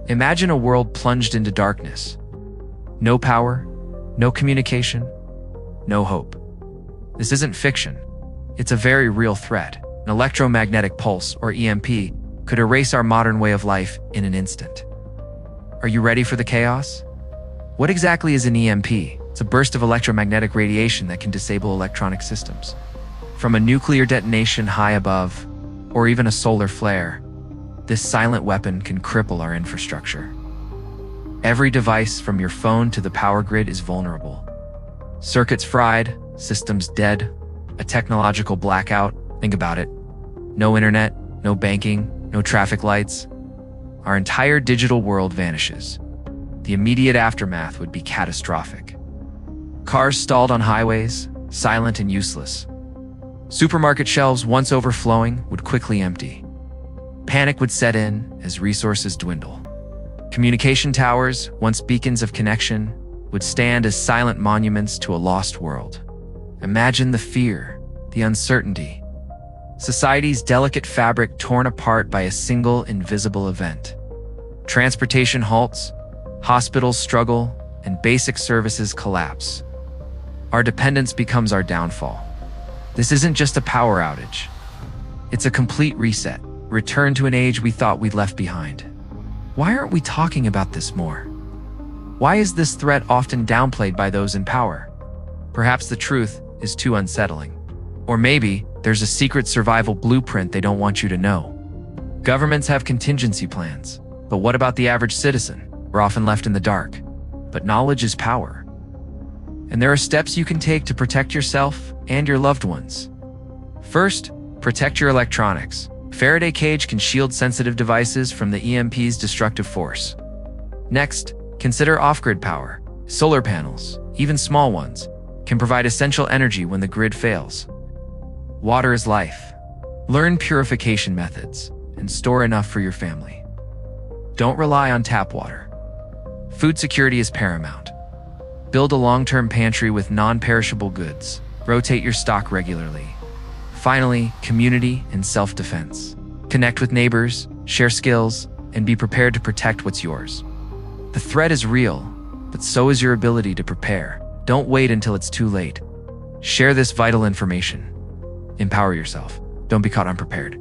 Imagine a world plunged into darkness. No power, no communication, no hope. This isn't fiction. It's a very real threat. An electromagnetic pulse, or EMP, could erase our modern way of life in an instant. Are you ready for the chaos? What exactly is an EMP? It's a burst of electromagnetic radiation that can disable electronic systems. From a nuclear detonation high above, or even a solar flare, this silent weapon can cripple our infrastructure. Every device, from your phone to the power grid, is vulnerable. Circuits fried, systems dead, a technological blackout. Think about it. No internet, no banking, no traffic lights. Our entire digital world vanishes. The immediate aftermath would be catastrophic. Cars stalled on highways, silent and useless. Supermarket shelves, once overflowing, would quickly empty. Panic would set in as resources dwindle. Communication towers, once beacons of connection, would stand as silent monuments to a lost world. Imagine the fear, the uncertainty. Society's delicate fabric torn apart by a single invisible event. Transportation halts, hospitals struggle, and basic services collapse. Our dependence becomes our downfall. This isn't just a power outage. It's a complete reset, return to an age we thought we'd left behind. Why aren't we talking about this more? Why is this threat often downplayed by those in power? Perhaps the truth is too unsettling. Or maybe there's a secret survival blueprint they don't want you to know. Governments have contingency plans, but what about the average citizen? We're often left in the dark. But knowledge is power. And there are steps you can take to protect yourself and your loved ones. First, protect your electronics. Faraday cage can shield sensitive devices from the EMP's destructive force. Next, consider off-grid power. Solar panels, even small ones, can provide essential energy when the grid fails. Water is life. Learn purification methods and store enough for your family. Don't rely on tap water. Food security is paramount. Build a long-term pantry with non-perishable goods. Rotate your stock regularly. Finally, community and self-defense. Connect with neighbors, share skills, and be prepared to protect what's yours. The threat is real, but so is your ability to prepare. Don't wait until it's too late. Share this vital information. Empower yourself. Don't be caught unprepared.